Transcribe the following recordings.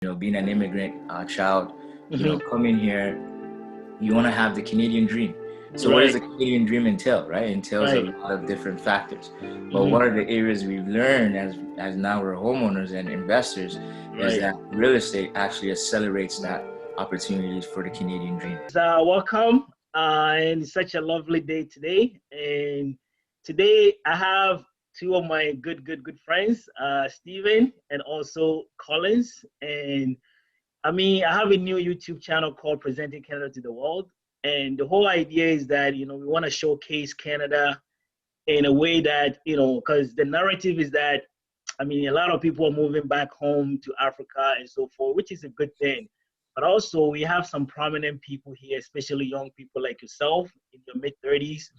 being an immigrant child, Hmm. coming here, you want to have the Canadian dream. So what does Right, the Canadian dream entail, right? It entails a right. lot of different factors. But Hmm. one of the areas we've learned as now we're homeowners and investors is Right. that real estate actually accelerates that opportunities for the Canadian dream. Welcome. And it's such a lovely day today. And today I have two of my good friends, Stephen and also Collins. And I have a new YouTube channel called Presenting Canada to the World. And the whole idea is that, we want to showcase Canada in a way that, because the narrative is that, a lot of people are moving back home to Africa and so forth, which is a good thing. But also, we have some prominent people here, especially young people like yourself in your mid 30s,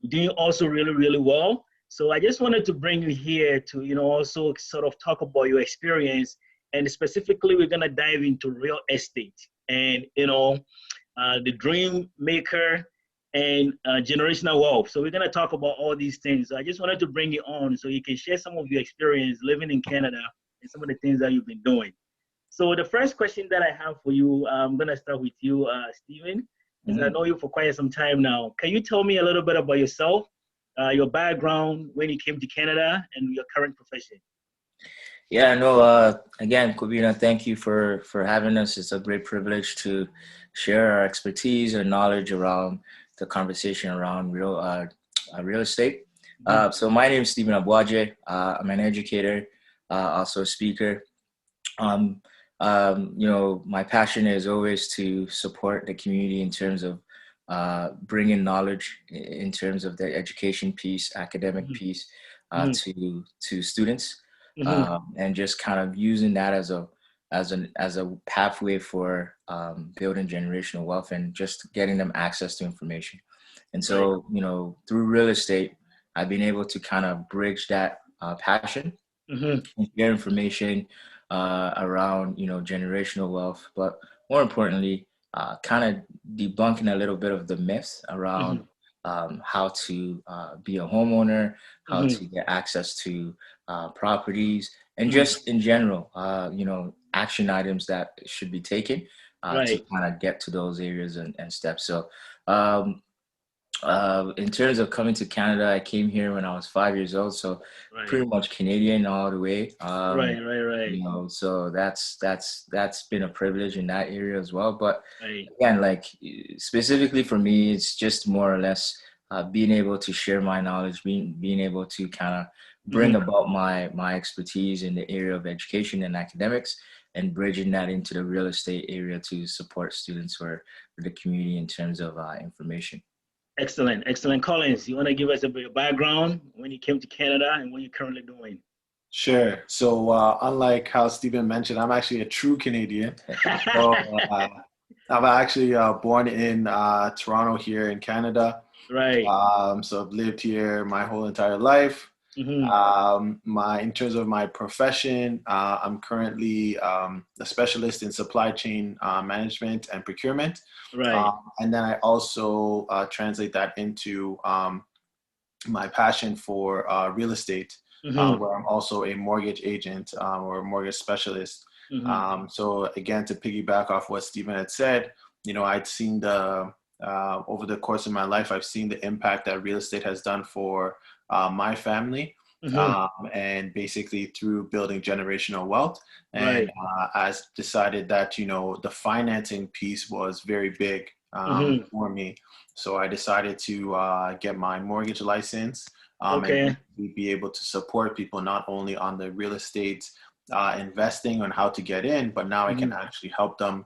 doing also really, really well. So I just wanted to bring you here to, also sort of talk about your experience. And specifically, we're going to dive into real estate and, the dream maker and generational wealth. So we're going to talk about all these things. So I just wanted to bring you on so you can share some of your experience living in Canada and some of the things that you've been doing. So the first question that I have for you, I'm going to start with you, Stephen, as I Mhm. know you for quite some time now. Can you tell me a little bit about yourself, your background, when you came to Canada, and your current profession? Yeah, no, again, Kubina, thank you for having us. It's a great privilege to share our expertise and knowledge around the conversation around real estate. Hmm. So my name is Stephen Aboagye. I'm an educator, also a speaker. Um, my passion is always to support the community in terms of bringing knowledge in terms of the education piece, academic Hmm. piece Hmm. to students, Hmm. and just kind of using that as a pathway for building generational wealth and just getting them access to information. And Right. so, through real estate, I've been able to kind of bridge that passion Hmm. and share information around generational wealth, but more importantly, kind of debunking a little bit of the myths around Hmm. how to be a homeowner, how Hmm. to get access to properties, and Hmm. just in general, action items that should be taken to Right. kind of get to those areas and steps. So um, in terms of coming to Canada, I came here when I was 5 years old, so Right. pretty much Canadian all the way. Right. Right. Right. So that's been a privilege in that area as well. But Right. again, like specifically for me, it's just more or less being able to share my knowledge, being able to kind of bring Hmm. about my expertise in the area of education and academics, and bridging that into the real estate area to support students or the community in terms of information. Excellent. Excellent. Collins, you want to give us a bit of background when you came to Canada and what you're currently doing? Sure. So, unlike how Stephen mentioned, I'm actually a true Canadian. So, I'm actually born in Toronto here in Canada. Right. So I've lived here my whole entire life. Hmm. In terms of my profession, I'm currently a specialist in supply chain management and procurement. Right. And then I also translate that into my passion for real estate, Hmm. where I'm also a mortgage agent or a mortgage specialist. Hmm. So again, to piggyback off what Stephen had said, I'd seen over the course of my life, I've seen the impact that real estate has done for my family. Hmm. And basically through building generational wealth, and Right. I decided that the financing piece was very big Hmm. for me. So I decided to get my mortgage license and Okay. basically be able to support people not only on the real estate investing on how to get in, but now I can Hmm. actually help them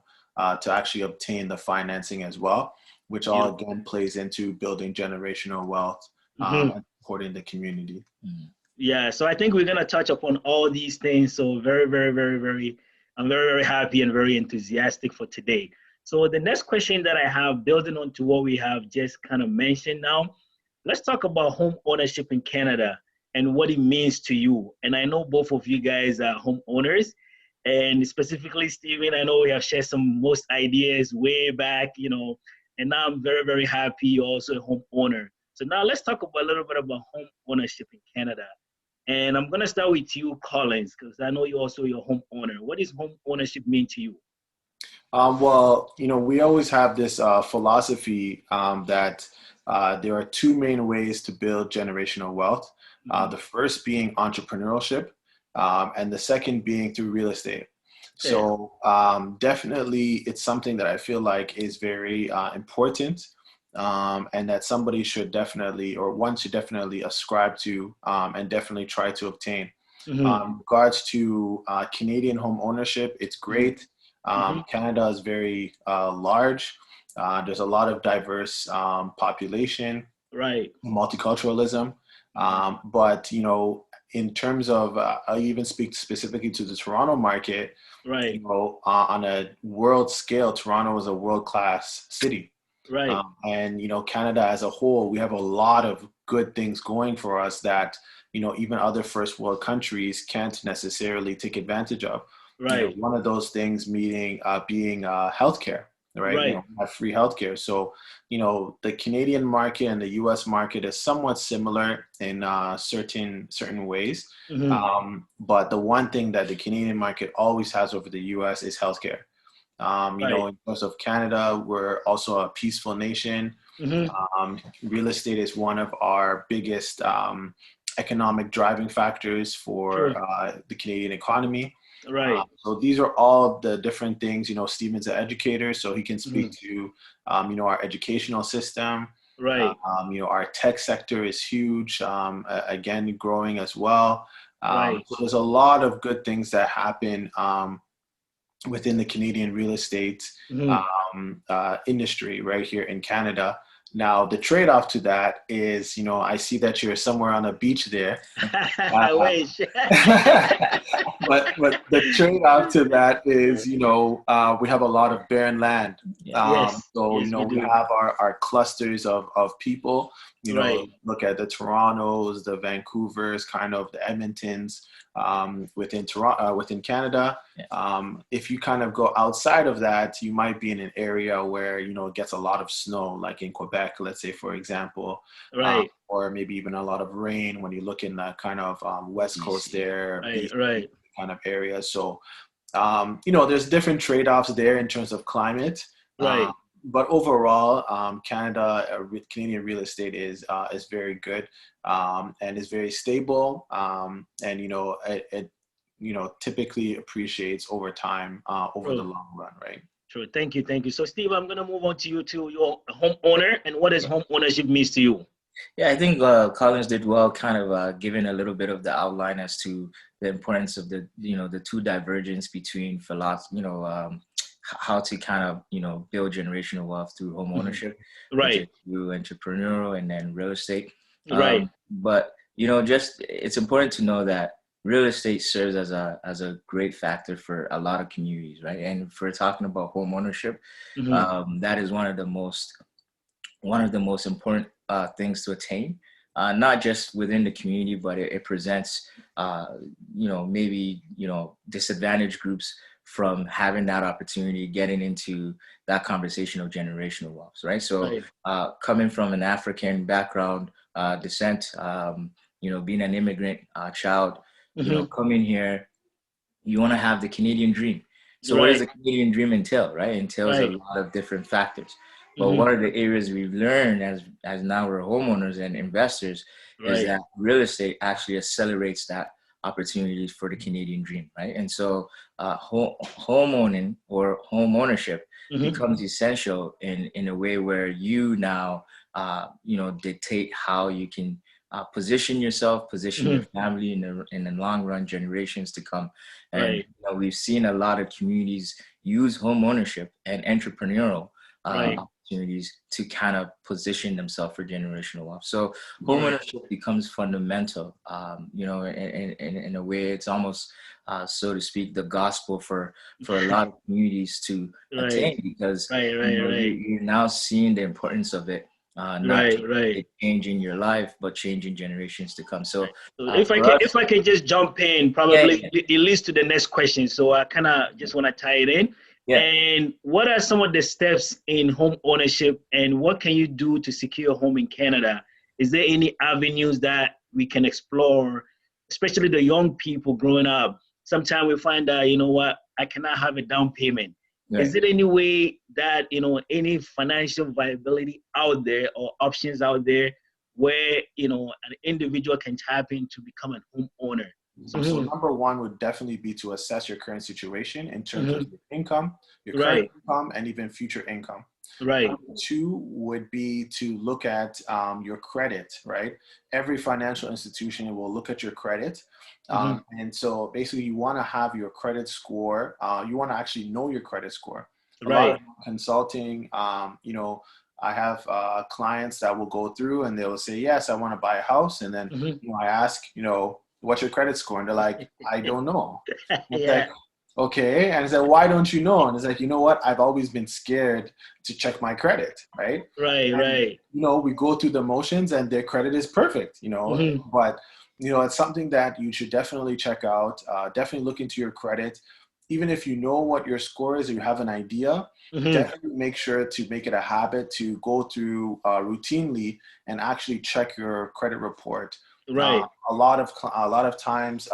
to actually obtain the financing as well, which all Beautiful. again plays into building generational wealth Hmm. and supporting the community. Mhm. Yeah. So I think we're gonna touch upon all these things. So very, very, very, very, I'm very, very happy and very enthusiastic for today. So the next question that I have, building on to what we have just kind of mentioned now, let's talk about home ownership in Canada and what it means to you. And I know both of you guys are homeowners, and specifically Stephen, I know we have shared some most ideas way back, and now I'm very, very happy you're also a homeowner. So now let's talk about a little bit about home ownership in Canada. And I'm going to start with you, Collins, because I know you're also your homeowner. What does home ownership mean to you? Well, we always have this philosophy that there are two main ways to build generational wealth. The first being entrepreneurship, and the second being through real estate. So definitely it's something that I feel like is very important, and that somebody should definitely, or one should definitely ascribe to, and definitely try to obtain. Regards to Canadian home ownership, it's great. Canada is very large. There's a lot of diverse population, right? Multiculturalism. But in terms of, I even speak specifically to the Toronto market. Right. On a world scale, Toronto is a world-class city. Right. And Canada as a whole, we have a lot of good things going for us that even other first world countries can't necessarily take advantage of. Right. One of those things being healthcare, right? Right. Have free healthcare. So, the Canadian market and the U.S. market is somewhat similar in certain ways. But the one thing that the Canadian market always has over the U.S. is healthcare. In terms of Canada, we're also a peaceful nation. Real estate is one of our biggest economic driving factors for the Canadian economy. Right. So these are all the different things. Stephen's an educator, so he can speak to, our educational system. Right. Our tech sector is huge, again, growing as well. Right. So there's a lot of good things that happen within the Canadian real estate industry right here in Canada. Now, the trade-off to that is, I see that you're somewhere on a beach there. I wish. but the trade-off to that is, we have a lot of barren land. So, yes, we have our clusters of people, look at the Torontos, the Vancouvers, kind of the Edmontons, within Toronto, within Canada. If you kind of go outside of that, you might be in an area where it gets a lot of snow, like in Quebec, let's say, for example, or maybe even a lot of rain when you look in that kind of west coast there, right, kind of area. So there's different trade-offs there in terms of climate. Right. But overall, Canadian real estate is very good, and is very stable, and it typically appreciates over time, over the long run, right? True. Thank you. So, Steve, I'm gonna move on to you, to your homeowner, and what does home ownership means to you? Yeah, I think Collins did well, kind of giving a little bit of the outline as to the importance of the two divergence between philosophy, how to kind of build generational wealth through home ownership, right? Which is through entrepreneurial and then real estate, right? But just it's important to know that real estate serves as a great factor for a lot of communities, right? And if we're talking about home ownership, that is one of the most important things to attain, not just within the community, but it presents maybe disadvantaged groups from having that opportunity, getting into that conversation of generational wealth, right? So coming from an African background, descent, being an immigrant child, coming here, you want to have the Canadian dream. So what does the Canadian dream entail, right? It entails a lot of different factors. But one of the areas we've learned as now we're homeowners and investors is that real estate actually accelerates that opportunities for the Canadian dream, right? And so home owning or home ownership becomes essential in a way where you now dictate how you can position yourself, position your family in the long run, generations to come. And we've seen a lot of communities use home ownership and entrepreneurial opportunities to kind of position themselves for generational wealth. So home ownership becomes fundamental, in a way. It's almost, so to speak, the gospel for a lot of communities to attain, because you're now seeing the importance of it. Not changing your life, but changing generations to come. So, if I can just jump in, probably it leads to the next question. So I kind of just want to tie it in. Yeah. And what are some of the steps in home ownership, and what can you do to secure a home in Canada? Is there any avenues that we can explore especially the young people growing up, sometimes we find that, you know what, I cannot have a down payment. Right. Is it any way that, you know, any financial viability out there or options out there where, you know, an individual can tap in to become a homeowner? So number one would definitely be to assess your current situation in terms of your income, your current income, and even future income. Right. Number two would be to look at your credit, right? Every financial institution will look at your credit. And so basically you want to have your credit score. You want to actually know your credit score. A lot of consulting, you know, I have clients that will go through and they will say, yes, I want to buy a house. And then you know, I ask, you know, what's your credit score? And they're like, I don't know. It's like, okay. And I said, why don't you know? And it's like, you know what? I've always been scared to check my credit, right? You know, we go through the motions and their credit is perfect, you know, but, you know, it's something that you should definitely check out. Definitely look into your credit. Even if you know what your score is or you have an idea, definitely make sure to make it a habit to go through routinely and actually check your credit report. A lot of times,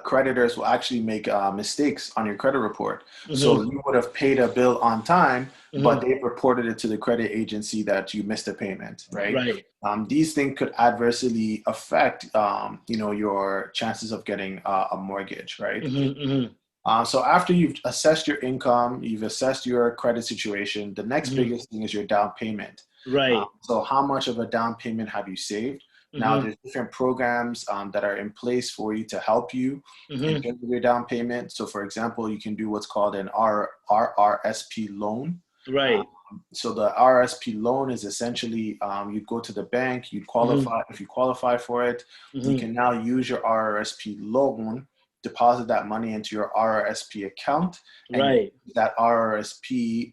creditors will actually make mistakes on your credit report. So you would have paid a bill on time, but they reported it to the credit agency that you missed a payment, right? These things could adversely affect, you know, your chances of getting a mortgage, right? So after you've assessed your income, you've assessed your credit situation, the next biggest thing is your down payment. So how much of a down payment have you saved? Now there's different programs that are in place for you to help you in terms of your down payment. So for example, you can do what's called an RRSP loan. So the RRSP loan is essentially, you'd go to the bank, you'd qualify. If you qualify for it, you can now use your RRSP loan, deposit that money into your RRSP account, and use that RRSP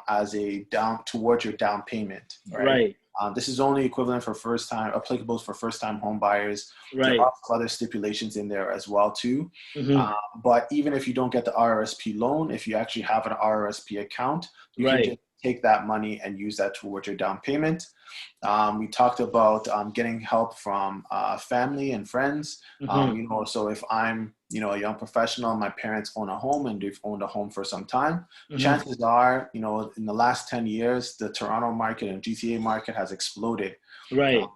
as a down towards your down payment, right? This is only equivalent for applicable for first-time home buyers. There are other stipulations in there as well too. But even if you don't get the RRSP loan, if you actually have an RRSP account, you can just take that money and use that towards your down payment. We talked about getting help from family and friends. You know, so if I'm, you know, a young professional, my parents own a home and they've owned a home for some time, chances are, you know, in the last 10 years, the Toronto market and GTA market has exploded.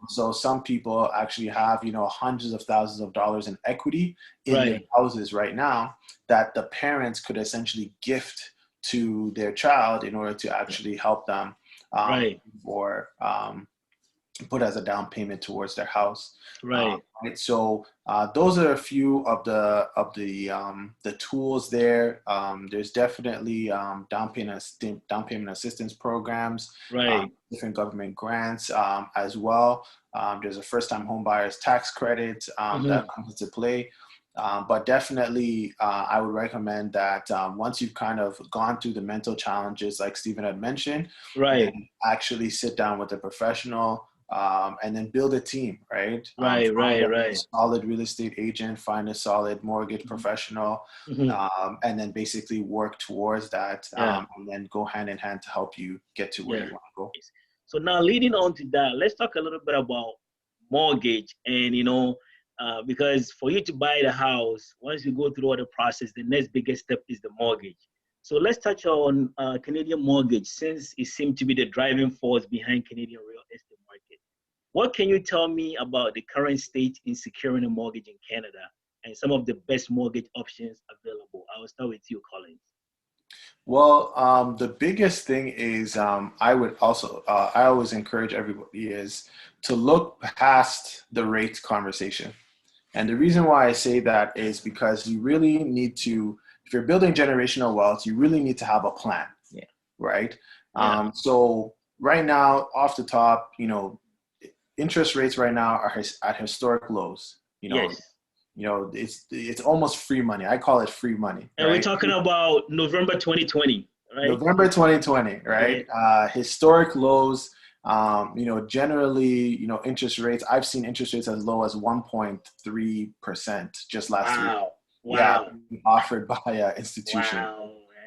So some people actually have, you know, hundreds of thousands of dollars in equity in their houses right now that the parents could essentially gift to their child in order to actually help them or put as a down payment towards their house. So those are a few of the tools there. There's definitely down payment assistance programs, different government grants as well. There's a first-time home buyers tax credit that comes into play. But definitely, I would recommend that once you've kind of gone through the mental challenges, like Stephen had mentioned, actually sit down with a professional and then build a team, right? A solid real estate agent, find a solid mortgage professional, and then basically work towards that, and then go hand in hand to help you get to where you want to go. So now, leading on to that, let's talk a little bit about mortgage. And, you know, because for you to buy the house, once you go through all the process, the next biggest step is the mortgage. So let's touch on Canadian mortgage, since it seemed to be the driving force behind Canadian real estate market. What can you tell me about the current state in securing a mortgage in Canada and some of the best mortgage options available? I will start with you, Collins. Well, the biggest thing is I always encourage everybody is to look past the rate conversation. And the reason why I say that is because you really need to, if you're building generational wealth, you really need to have a plan, right? So right now, off the top, you know, interest rates right now are at historic lows. You know, it's almost free money. I call it free money. And we're talking about November 2020, right? November 2020, right? Historic lows. You know, generally, you know, interest rates, I've seen interest rates as low as 1.3% just last week. Offered by an institution.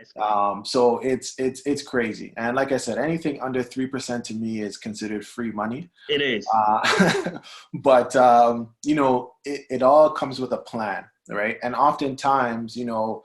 That's great. So it's crazy. And like I said, anything under 3% to me is considered free money. It is. But you know, it all comes with a plan, right? And oftentimes, you know,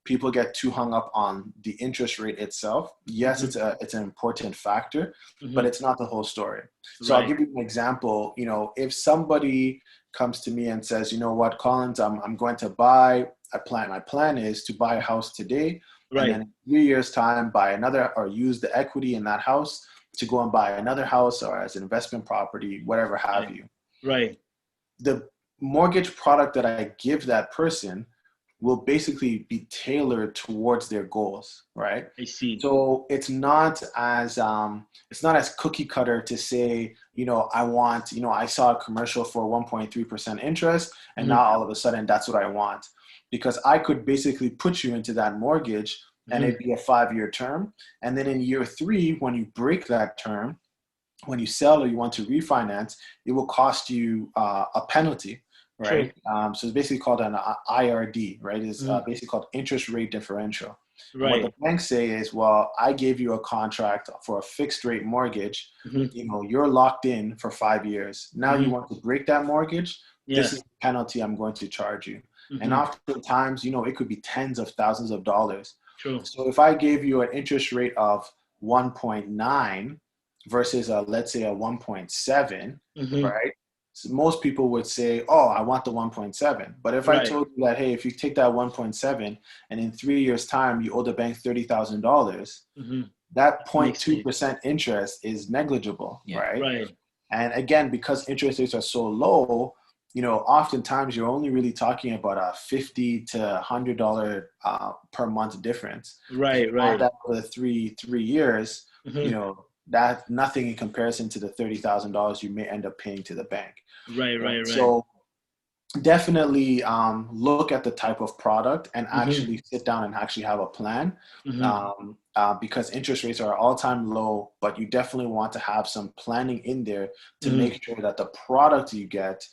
people get too hung up on the interest rate itself. Yes, it's an important factor, but it's not the whole story. So I'll give you an example. You know, if somebody comes to me and says, you know what, Collins, I'm going to buy a plan. My plan is to buy a house today, and then in 3 years' time, buy another, or use the equity in that house to go and buy another house, or as an investment property, whatever have you. Right. The mortgage product that I give that person will basically be tailored towards their goals, right? I see. So it's not as cookie cutter to say, you know, I want, you know, I saw a commercial for 1.3% interest, and now all of a sudden that's what I want. Because I could basically put you into that mortgage, and it'd be a 5-year term. And then in year 3, when you break that term, when you sell or you want to refinance, it will cost you a penalty. Right. So it's basically called an IRD, right? It's basically called interest rate differential. Right. What the banks say is, well, I gave you a contract for a fixed rate mortgage. You know, you're locked in for 5 years. Now you want to break that mortgage. This is the penalty I'm going to charge you. And oftentimes, you know, it could be tens of thousands of dollars. True. So if I gave you an interest rate of 1.9 versus let's say a 1.7, right? So most people would say, oh, I want the 1.7. But if I told you that, hey, if you take that 1.7 and in 3 years' time you owe the bank $30,000, that 0.2% interest is negligible, right? And again, because interest rates are so low, you know, oftentimes you're only really talking about a $50 to $100 per month difference. Right. That for the three years, you know, that's nothing in comparison to the $30,000 you may end up paying to the bank. Right. So definitely look at the type of product and actually sit down and actually have a plan, because interest rates are all-time low, but you definitely want to have some planning in there to make sure that the product you get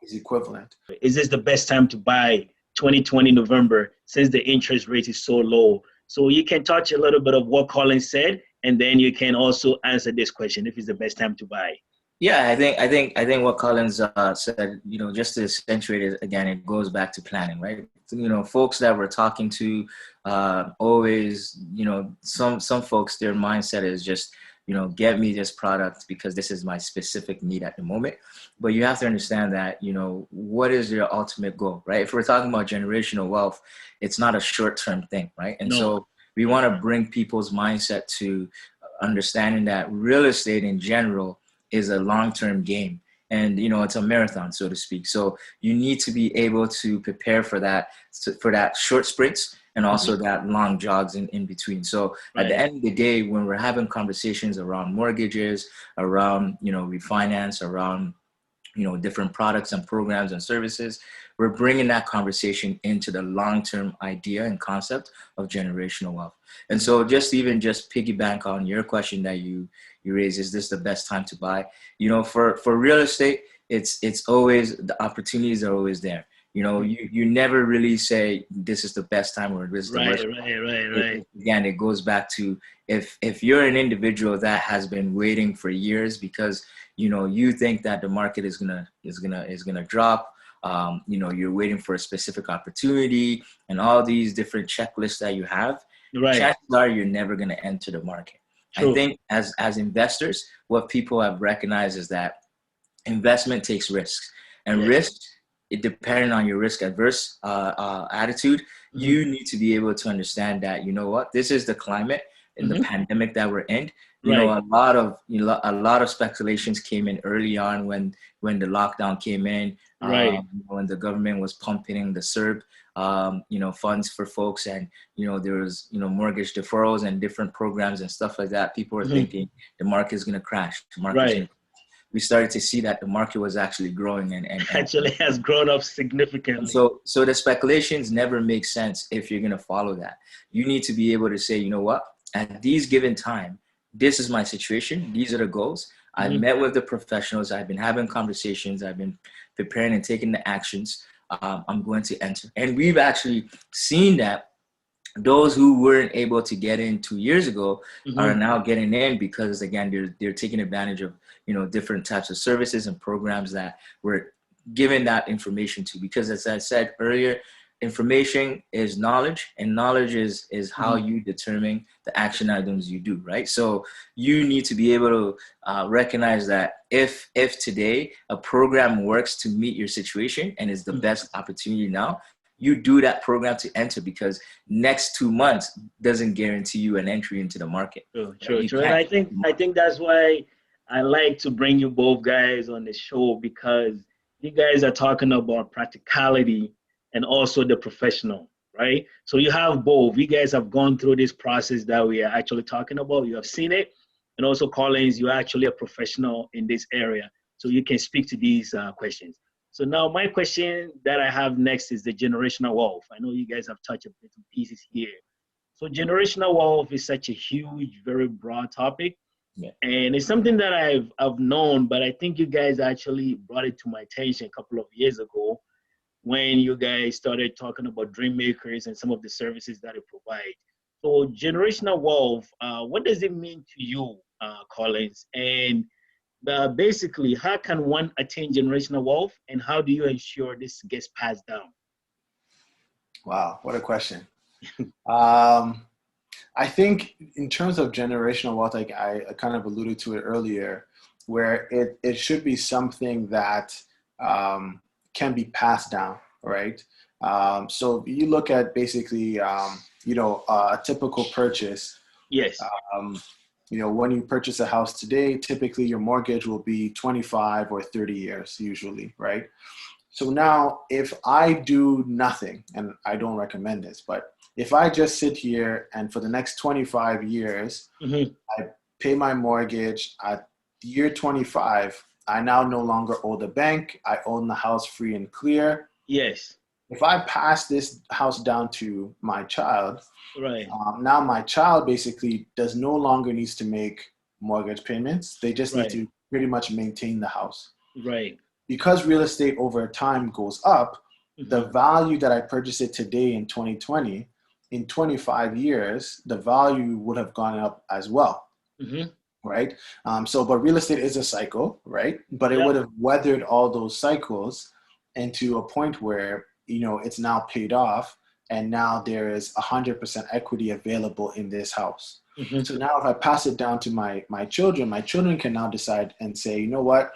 is equivalent. Is this the best time to buy 2020 November, since the interest rate is so low? So you can touch a little bit of what Collins said, and then you can also answer this question, if it's the best time to buy. Yeah, I think what Collins said, you know, just to accentuate it again, it goes back to planning, right? You know, folks that we're talking to always, you know, some folks, their mindset is just, you know, get me this product because this is my specific need at the moment. But you have to understand that, you know, what is your ultimate goal, right? If we're talking about generational wealth, it's not a short-term thing, right? And so we want to bring people's mindset to understanding that real estate in general is a long-term game, and you know, it's a marathon, so to speak. So you need to be able to prepare for that short sprints and also that long jogs in between. So at the end of the day, when we're having conversations around mortgages, around, you know, refinance, around, you know, different products and programs and services, we're bringing that conversation into the long-term idea and concept of generational wealth. And so just piggyback on your question that you raised, is this the best time to buy? You know, for real estate, it's always, the opportunities are always there. You know, you never really say this is the best time or this is the worst. Right. Again, it goes back to if you're an individual that has been waiting for years because, you know, you think that the market is gonna drop. You know, you're waiting for a specific opportunity and all these different checklists that you have. Chances are you're never going to enter the market. True. I think as investors, what people have recognized is that investment takes risks, and risk, it depending on your risk adverse attitude, you need to be able to understand that, you know what, this is the climate in the pandemic that we're in. You know, a lot of speculations came in early on when the lockdown came in, when the government was pumping the CERB, you know, funds for folks, and, you know, there was, you know, mortgage deferrals and different programs and stuff like that. People were thinking the market is going to crash. We started to see that the market was actually growing and actually has grown up significantly. So the speculations never make sense if you're going to follow that. You need to be able to say, you know what, at these given time, this is my situation. These are the goals. I've met with the professionals. I've been having conversations. I've been preparing and taking the actions. I'm going to enter. And we've actually seen that those who weren't able to get in 2 years ago are Mm-hmm. now getting in because again they're taking advantage of different types of services and programs that we're giving that information to. Because as I said earlier, information is knowledge, and knowledge is how you determine the action items you do, right? So you need to be able to recognize that if today a program works to meet your situation and is the best opportunity now, you do that program to enter, because next 2 months doesn't guarantee you an entry into the market. True, Right? true, You true. And can't. I think that's why I like to bring you both guys on the show, because you guys are talking about practicality and also the professional, right? So you have both. You guys have gone through this process that we are actually talking about. You have seen it. And also, Collins, you're actually a professional in this area. So you can speak to these questions. So now my question that I have next is the generational wealth. I know you guys have touched a bit of pieces here. So generational wealth is such a huge, very broad topic. Yeah. And it's something that I've known, but I think you guys actually brought it to my attention a couple of years ago when you guys started talking about dream makers and some of the services that it provides. So generational wealth, what does it mean to you, Collins? And basically, how can one attain generational wealth, and how do you ensure this gets passed down? Wow, what a question. I think in terms of generational wealth, like I kind of alluded to it earlier, where it should be something that can be passed down, right? So you look at basically, a typical purchase. Yes. When you purchase a house today, typically your mortgage will be 25 or 30 years usually, right? So now if I do nothing, and I don't recommend this, but if I just sit here and for the next 25 years, I pay my mortgage at year 25, I now no longer owe the bank. I own the house free and clear. Yes. If I pass this house down to my child, right. Now my child basically does no longer needs to make mortgage payments. They just need to pretty much maintain the house. Right. Because real estate over time goes up, the value that I purchased it today in 2020, in 25 years, the value would have gone up as well. Right? But real estate is a cycle, right? But it would have weathered all those cycles into a point where, it's now paid off, and now there is 100% equity available in this house. So now if I pass it down to my children can now decide and say, you know what?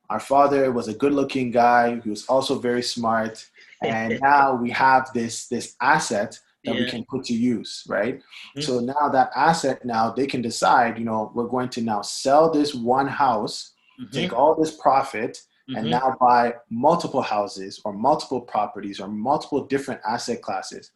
Our father was a good-looking guy who was also very smart, and now we have this asset that we can put to use, right? So now that asset, now they can decide, we're going to now sell this one house, take all this profit, and now buy multiple houses or multiple properties or multiple different asset classes.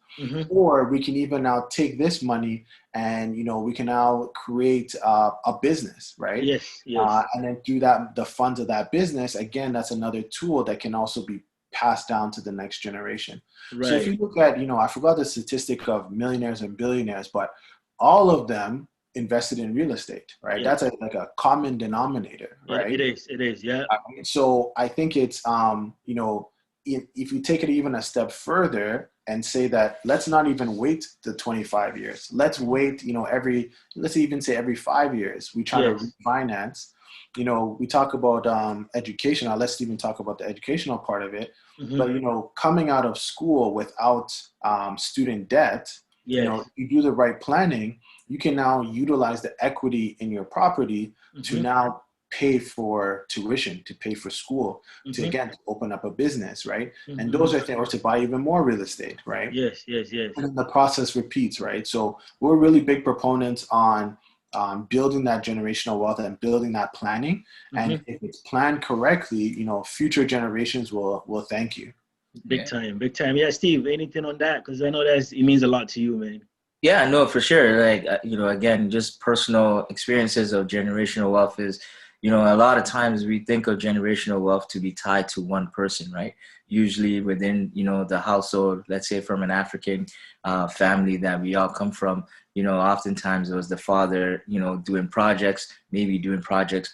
Or we can even now take this money and, we can now create a business, right? Yes. And then through that, the funds of that business, again, that's another tool that can also be passed down to the next generation. Right. So if you look at, I forgot the statistic of millionaires and billionaires, but all of them invested in real estate, right? Yeah. That's like a common denominator, right? It is, yeah. So I think it's, if you take it even a step further and say that let's not even wait the 25 years. Let's wait, let's even say every 5 years, we try to refinance. We talk about education. Now let's even talk about the educational part of it. But, coming out of school without student debt, you do the right planning, you can now utilize the equity in your property to now pay for tuition, to pay for school, to again, to open up a business, right? And those are things, or to buy even more real estate, right? Yes. And then the process repeats, right? So we're really big proponents on building that generational wealth and building that planning. And if it's planned correctly, future generations will thank you. Big time. Yeah, Steve, anything on that? Because I know it means a lot to you, man. Yeah, no, for sure. Like, again, just personal experiences of generational wealth is, a lot of times we think of generational wealth to be tied to one person, right? Usually within, the household, let's say from an African family that we all come from, oftentimes it was the father, doing projects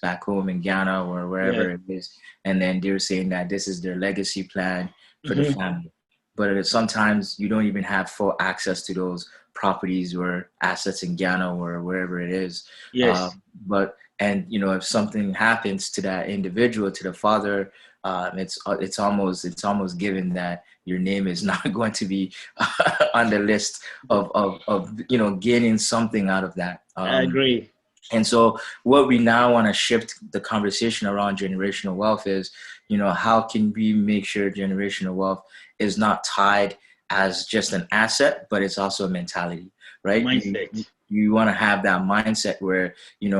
back home in Ghana or wherever it is. And then they're saying that this is their legacy plan for the family. but sometimes you don't even have full access to those properties or assets in Ghana or wherever it is. Yes. And if something happens to that individual, to the father, it's almost given that your name is not going to be on the list of gaining something out of that. I agree. And so what we now want to shift the conversation around generational wealth is, how can we make sure generational wealth is not tied as just an asset, but it's also a mentality, right? Mindset. You want to have that mindset where,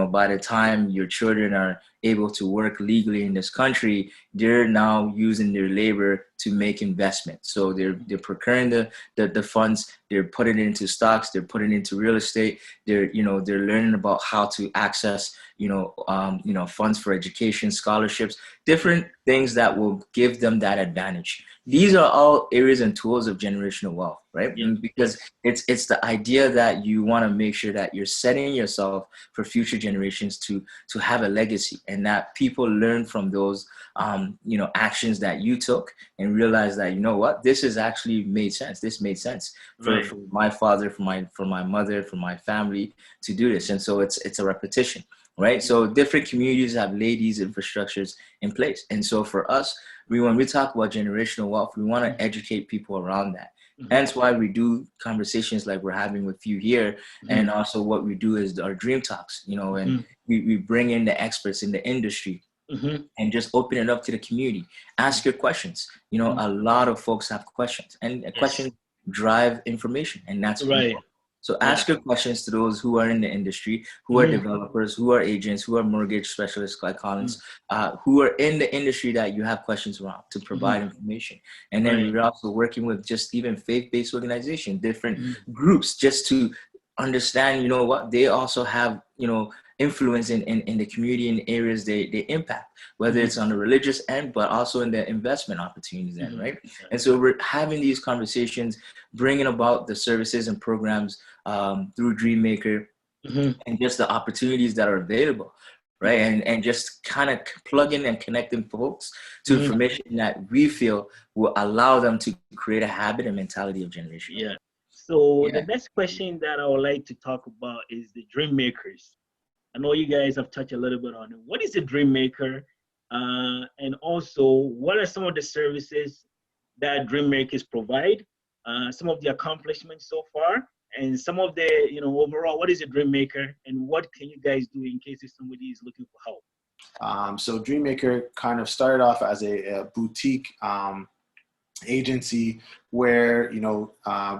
by the time your children are able to work legally in this country, they're now using their labor to make investments. So they're procuring the funds, they're putting it into stocks, they're putting it into real estate, they're learning about how to access, funds for education, scholarships, different things that will give them that advantage. These are all areas and tools of generational wealth, right? Yeah. Because it's the idea that you want to make sure that you're setting yourself for future generations to have a legacy, and that people learn from those actions that you took and realize that, this is actually made sense. This made sense for my father, for my mother, for my family to do this. And so it's a repetition, right? So different communities have laid these infrastructures in place. And so for us, when we talk about generational wealth, we want to educate people around that. Mm-hmm. Hence why we do conversations like we're having with you here. Mm-hmm. And also what we do is our dream talks, and we bring in the experts in the industry. Mm-hmm. And just open it up to the community. Ask your questions. A lot of folks have questions, and questions drive information, and that's right. So ask your questions to those who are in the industry, who are developers, who are agents, who are mortgage specialists like Collins, who are in the industry that you have questions around, to provide information. And then we're also working with just even faith-based organizations, different groups, just to understand, they also have, influence in the community, in areas they impact, whether it's on the religious end, but also in the investment opportunities end, right? And so we're having these conversations, bringing about the services and programs through Dreammaker, and just the opportunities that are available, right? And just kind of plugging and connecting folks to information that we feel will allow them to create a habit and mentality of generation. Yeah. So the next question that I would like to talk about is the dream makers. I know you guys have touched a little bit on it. What is a dream maker? And also, what are some of the services that dream makers provide? Some of the accomplishments so far, and some of the, overall, what is a dream maker, and what can you guys do in case if somebody is looking for help? So Dreammaker kind of started off as a boutique agency where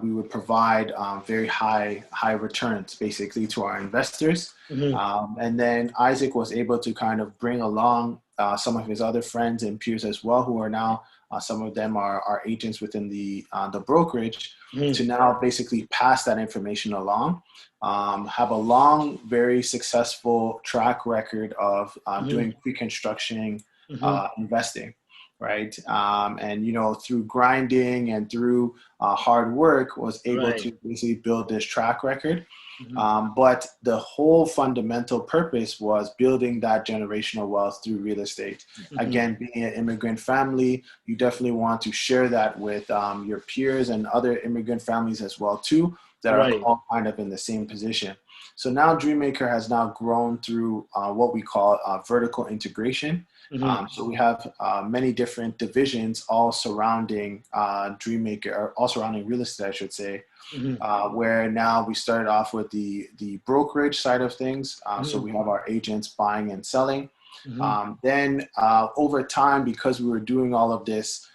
we would provide very high returns basically to our investors, and then Isaac was able to kind of bring along some of his other friends and peers as well, who are now some of them are agents within the brokerage, to now basically pass that information along, have a long, very successful track record of doing pre-construction investing. Right. And, through grinding and through hard work, was able to basically build this track record. But the whole fundamental purpose was building that generational wealth through real estate. Again, being an immigrant family, you definitely want to share that with your peers and other immigrant families as well, too, that are all kind of in the same position. So now Dreammaker has now grown through what we call vertical integration. So we have many different divisions all surrounding Dreammaker, or all surrounding real estate, I should say, where now we started off with the brokerage side of things. So we have our agents buying and selling. Then over time, because we were doing all of this,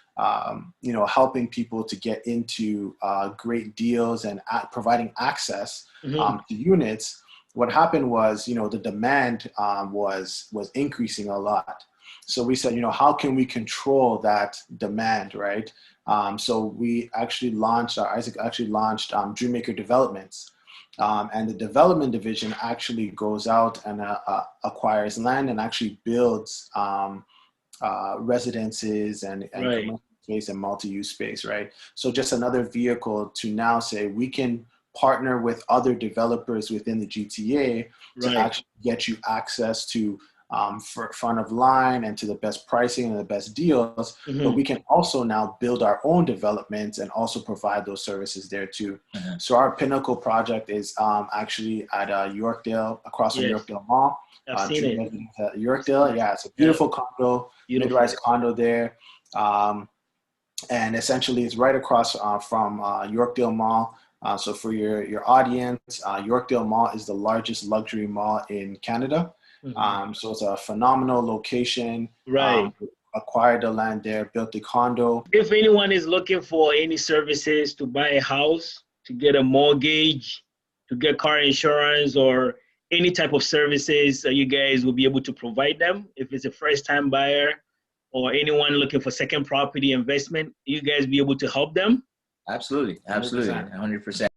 helping people to get into great deals and providing access to units, what happened was, the demand was increasing a lot. So we said, how can we control that demand, right? So we actually launched, Isaac actually launched Dreammaker Developments. And the development division actually goes out and acquires land and actually builds residences and commercial space and multi-use space, right? So just another vehicle to now say we can partner with other developers within the GTA to actually get you access to front of line and to the best pricing and the best deals, but we can also now build our own developments and also provide those services there too. So our pinnacle project is actually at Yorkdale, across from Yorkdale Mall. I've seen it. At Yorkdale, yeah, it's a beautiful condo, mid-rise condo there. And essentially it's right across from Yorkdale Mall. So for your audience, Yorkdale Mall is the largest luxury mall in Canada. So it's a phenomenal location. Right. Acquired the land there, built the condo. If anyone is looking for any services to buy a house, to get a mortgage, to get car insurance, or any type of services, you guys will be able to provide them. If it's a first-time buyer or anyone looking for second property investment, you guys be able to help them? Absolutely. 100%.